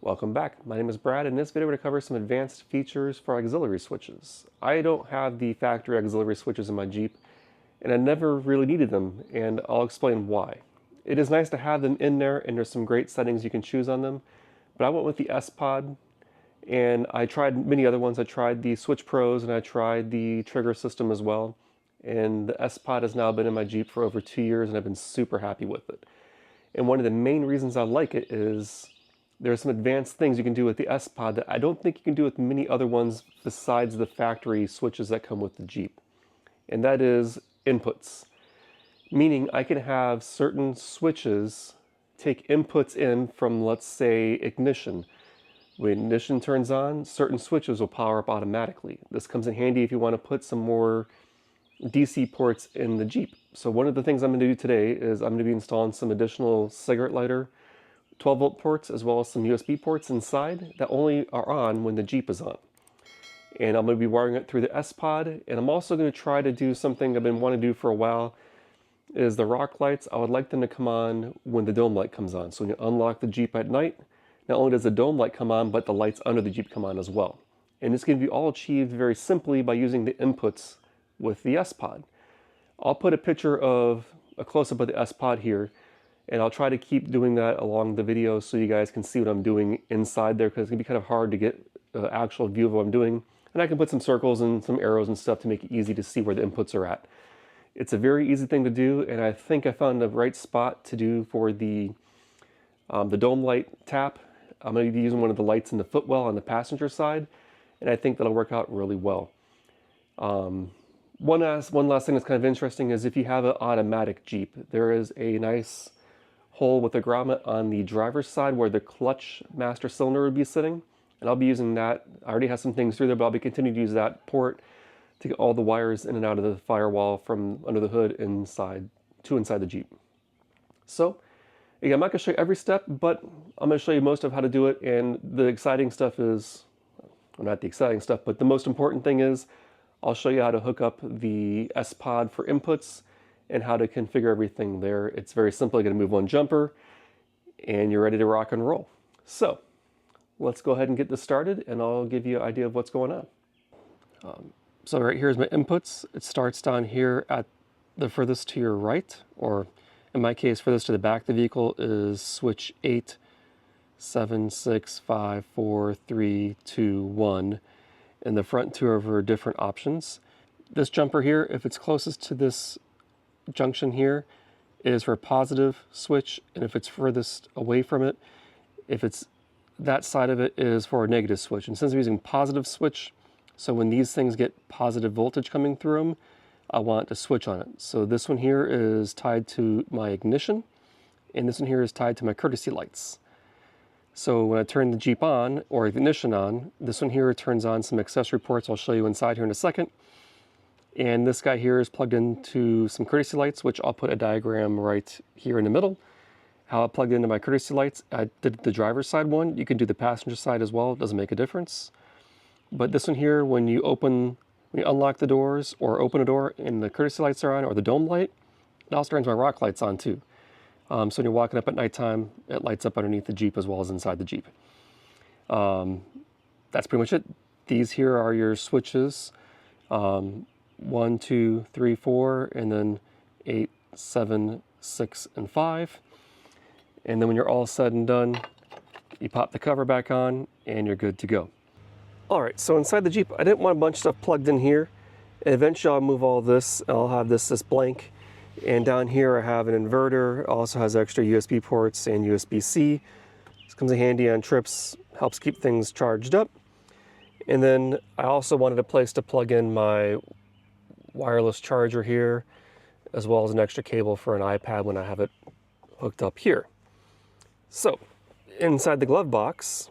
Welcome back. My name is Brad. In this video, we're going to cover some advanced features for auxiliary switches. I don't have the factory auxiliary switches in my Jeep, and I never really needed them, and I'll explain why. It is nice to have them in there, and there's some great settings you can choose on them, but I went with the sPod, and I tried many other ones. I tried the Switch Pros, and I tried the trigger system as well, and the sPod has now been in my Jeep for over 2 years, and I've been super happy with it. And one of the main reasons I like it is there are some advanced things you can do with the sPod that I don't think you can do with many other ones besides the factory switches that come with the Jeep. And that is inputs. Meaning I can have certain switches take inputs in from, let's say, ignition. When ignition turns on, certain switches will power up automatically. This comes in handy if you want to put some more DC ports in the Jeep. So one of the things I'm going to do today is I'm going to be installing some additional cigarette lighter 12-volt ports as well as some USB ports inside that only are on when the Jeep is on. And I'm going to be wiring it through the sPod, and I'm also going to try to do something I've been wanting to do for a while, is the rock lights. I would like them to come on when the dome light comes on. So when you unlock the Jeep at night, not only does the dome light come on, but the lights under the Jeep come on as well. And it's going to be all achieved very simply by using the inputs with the sPod. I'll put a picture of a close-up of the sPod here, and I'll try to keep doing that along the video so you guys can see what I'm doing inside there, because it's going to be kind of hard to get an actual view of what I'm doing. And I can put some circles and some arrows and stuff to make it easy to see where the inputs are at. It's a very easy thing to do, and I think I found the right spot to do for the dome light tap. I'm going to be using one of the lights in the footwell on the passenger side, and I think that'll work out really well. One last thing that's kind of interesting is if you have an automatic Jeep, there is a nice hole with a grommet on the driver's side where the clutch master cylinder would be sitting, and I'll be using that. I already have some things through there, but I'll be continuing to use that port to get all the wires in and out of the firewall from under the hood inside the Jeep. So again, I'm not going to show you every step, but I'm going to show you most of how to do it. And the exciting stuff is, well, not the exciting stuff, but the most important thing is I'll show you how to hook up the sPod for inputs and how to configure everything there. It's very simple. You're going to move one jumper and you're ready to rock and roll. So let's go ahead and get this started, and I'll give you an idea of what's going on. So right here's my inputs. It starts down here at the furthest to your right, or in my case, furthest to the back of the vehicle is switch 8, 7, 6, 5, 4, 3, 2, 1. And the front two are different options. This jumper here, if it's closest to this junction here, is for a positive switch, and if it's furthest away from it, if it's that side of it, is for a negative switch. And since I'm using positive switch, so when these things get positive voltage coming through them, I want to switch on it. So this one here is tied to my ignition, and this one here is tied to my courtesy lights. So when I turn the Jeep on, or ignition on, this one here turns on some accessory ports I'll show you inside here in a second. And this guy here is plugged into some courtesy lights, which I'll put a diagram right here in the middle. How I plugged into my courtesy lights, I did the driver's side one. You can do the passenger side as well, it doesn't make a difference. But this one here, when you unlock the doors or open a door and the courtesy lights are on, or the dome light, it also turns my rock lights on too. So when you're walking up at nighttime, it lights up underneath the Jeep as well as inside the Jeep. That's pretty much it. These here are your switches. 1, 2, 3, 4, and then 8, 7, 6, and 5. And then when you're all said and done, you pop the cover back on and you're good to go. All right, so inside the Jeep, I didn't want a bunch of stuff plugged in here. And eventually I'll move all this. I'll have this blank. And down here I have an inverter. It also has extra USB ports and USB-C. This comes in handy on trips, helps keep things charged up. And then I also wanted a place to plug in my wireless charger here, as well as an extra cable for an iPad when I have it hooked up here. So inside the glove box,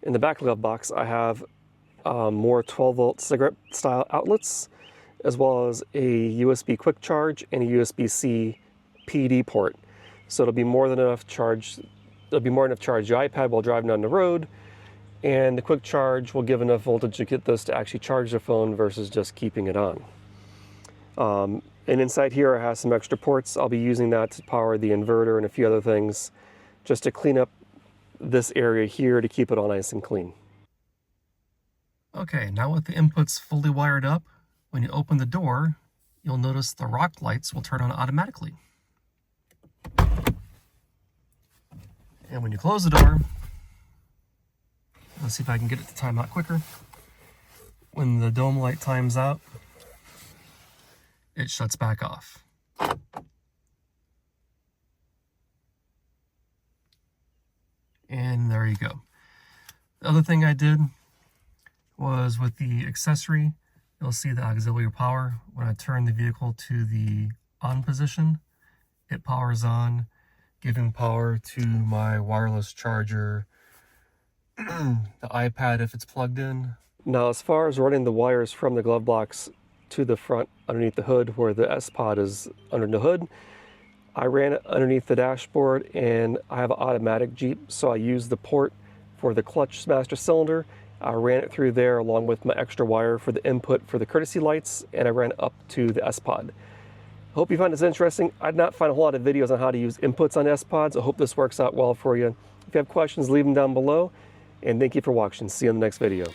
in the back glove box, I have more 12-volt cigarette style outlets, as well as a USB quick charge and a USB-C PD port. So it'll be more than enough charge. There'll be more than enough charge your iPad while driving down the road, and the quick charge will give enough voltage to get this to actually charge the phone versus just keeping it on. And inside here I have some extra ports. I'll be using that to power the inverter and a few other things, just to clean up this area here to keep it all nice and clean. Okay, now with the inputs fully wired up, when you open the door, you'll notice the rock lights will turn on automatically. And when you close the door, let's see if I can get it to time out quicker. When the dome light times out, it shuts back off. And there you go. The other thing I did was with the accessory, you'll see the auxiliary power. When I turn the vehicle to the on position, it powers on, giving power to my wireless charger, the iPad if it's plugged in. Now, as far as running the wires from the glove box to the front underneath the hood where the sPod is under the hood, I ran it underneath the dashboard, and I have an automatic Jeep, so I used the port for the clutch master cylinder. I ran it through there along with my extra wire for the input for the courtesy lights, and I ran it up to the sPod. Hope you find this interesting. I did not find a whole lot of videos on how to use inputs on sPods. I hope this works out well for you. If you have questions, leave them down below, and thank you for watching. See you in the next video.